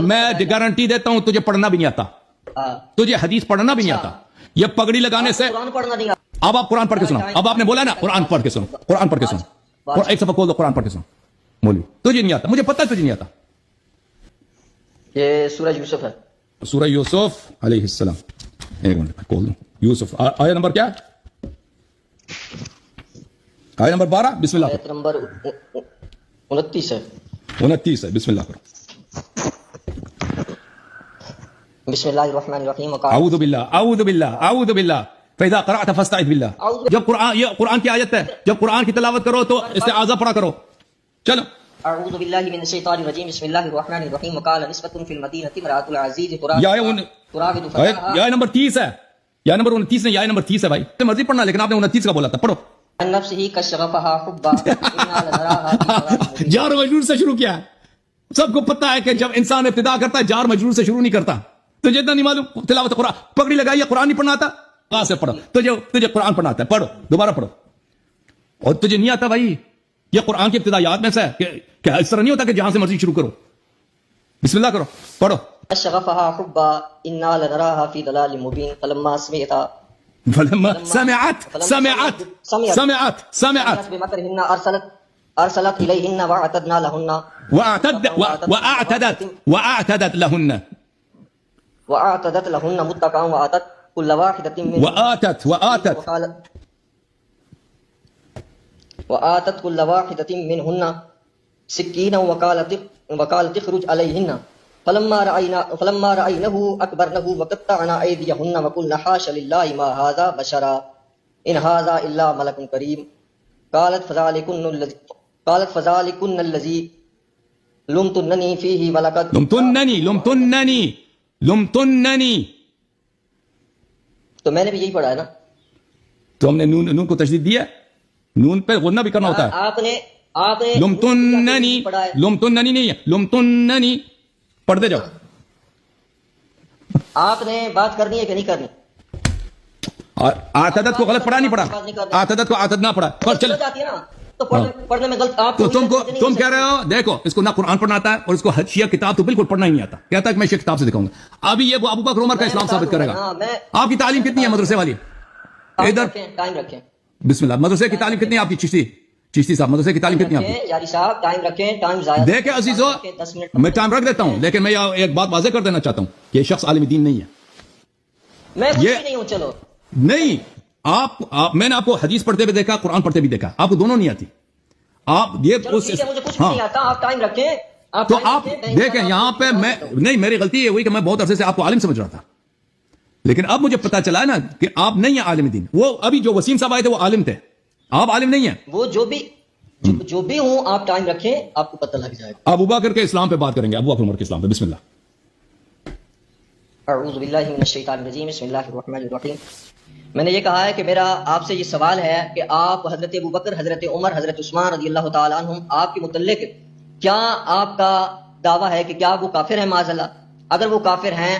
میں گارنٹی دیتا ہوں تجھے پڑھنا بھی نہیں آتا, تجھے حدیث پڑھنا بھی نہیں آتا. یہ پگڑی لگانے سے قرآن پڑھنا نہیں. اب آپ قرآن پڑھ کے سنو. اب آپ نے بولا نا قرآن پڑھ کے سنو, قرآن پڑھ کے سنو. ایک صفحہ کھول دو, قرآن پڑھ کے سنو. مولوی تجھے نہیں آتا, مجھے پتہ ہے تجھے نہیں آتا. یہ سورہ یوسف ہے, سورہ یوسف علیہ السلام. ایک منٹ میں کھول دوں. یوسف آیت نمبر کیا ہے؟ آیت نمبر 12. بسم اللہ. آیت نمبر 29 ہے. 29 ہے. بسم اللہ کرو. بسم اللہ الرحمن الرحیم. اعوذ باللہ اعوذ باللہ اعوذ باللہ فاذا قرأت فاستعذ باللہ. جب قرآن, یہ قرآن کی آیت ہے, جب قرآن کی تلاوت کرو تو استعاذہ پڑھا کرو. چلو. اعوذ باللہ من الشیطان الرجیم. بسم اللہ الرحمن الرحیم. وقال نسبۃ فی المدینہ امرأۃ العزیز تراود فتاها. یہ نمبر 30 ہے, یہ نمبر 29 نہیں, یہ نمبر 30 ہے بھائی. تو مرضی پڑھنا, لیکن آپ نے 29 کا بولا تھا. پڑھو. عن نفسہ کشغفها حبا انا لنراها فی ضلال مبین. جار مجرور سے شروع کیا ہے. سب کو پتہ ہے کہ جب انسان ابتدا کرتا ہے جار مجرور سے شروع نہیں کرتا. تجھے اتنا نہیں معلوم تلاوت قرآن پگڑی لگائی, قرآن نہیں پڑھنا آتا, کہاں سے پڑھو. تجھے قرآن پڑھنا آتا ہے, پڑھو دوبارہ پڑھو. اور تجھے نہیں آتا بھائی, یہ قرآن کی ابتدائیات میں سے ہے کہ اس طرح نہیں ہوتا کہ جہاں سے مرضی شروع کرو. بسم اللہ کرو, پڑھو. کشغفها حبا انا لنراها فی ضلال مبین. فلما سمعت بمكرهن ارسلت الیہن واعتدنا لهن واعتدت لهن متقا وآتت كل واحدة منهن سكينا وقالت اخرج عليهن. فلما رأينه أكبرنه وقطعن أيديهن وقلن حاش لله ما هذا بشرا إن هذا إلا ملك كريم. قالت فذلكن الذي لمتنني فيه ولقد لمتنني. تو میں نے بھی یہی پڑھا ہے نا. تو ہم نے نون کو تشدید دیا, نون پہ غنہ بھی کرنا ہوتا ہے. آپ نے لمتننی نہیں ہے, لمتننی پڑھتے جاؤ. آپ نے بات کرنی ہے کہ نہیں کرنی. آتدت کو غلط پڑھا نہیں پڑھا, آتدت کو آتد نہ پڑھا. چلو جاتی ہے نا, تو پڑھنے میں غلط. آپ تو تم کہہ رہے ہو دیکھو اس کو نہ قرآن پڑھنا آتا ہے اور اس کو شیعہ کتاب تو بالکل پڑھنا ہی نہیں آتا. کہتا ہے کہ میں شیعہ کتاب سے دکھاؤں گا. ابھی یہ ابو بکر عمر کا اسلام ثابت کرے گا. آپ کی تعلیم کتنی ہے مدرسے والی؟ ادھر ٹائم رکھیں. بسم اللہ. مدرسے کی تعلیم کتنی ہے آپ کی؟ چشتی صاحب مدرسے کی تعلیم کتنی ہے آپ کی؟ یاری صاحب ٹائم رکھیں. ٹائم ضائع دیکھیں عزیزو, میں ٹائم رکھ دیتا ہوں, لیکن میں ایک بات واضح کر دینا چاہتا ہوں کہ یہ شخص عالم دین نہیں ہے. میں کچھ بھی نہیں ہوں. چلو نہیں, میں نے آپ کو حدیث پڑھتے ہوئے دیکھا, قرآن پڑھتے بھی دیکھا, آپ کو دونوں نہیں آتی. آپ یہ مجھے کچھ بھی نہیں آتا. آپ ٹائم رکھیں. تو آپ دیکھیں یہاں پہ میں نہیں, میری غلطی یہ ہوئی کہ میں بہت عرصے سے آپ کو عالم سمجھ رہا تھا, لیکن اب مجھے پتا چلا ہے نا کہ آپ نہیں ہیں عالم دین. وہ ابھی جو وسیم صاحب آئے تھے وہ عالم تھے, آپ عالم نہیں ہیں. وہ جو بھی ہوں, آپ ٹائم رکھیں, آپ کو پتہ لگ جائے گا. ابو بکر کے اسلام پہ بات کریں گے, ابو بکر عمر کے اسلام پہ. بسم اللہ. اعوذ باللہ من الشیطان الرجیم. بسم اللہ الرحمن الرحیم. میں نے یہ کہا ہے کہ میرا آپ سے یہ سوال ہے کہ آپ حضرت ابو بکر, حضرت عمر, حضرت عثمان رضی اللہ تعالیٰ عنہم آپ کے متعلق کیا آپ کا دعویٰ ہے کہ کیا وہ کافر ہیں معاذ اللہ؟ اگر وہ کافر ہیں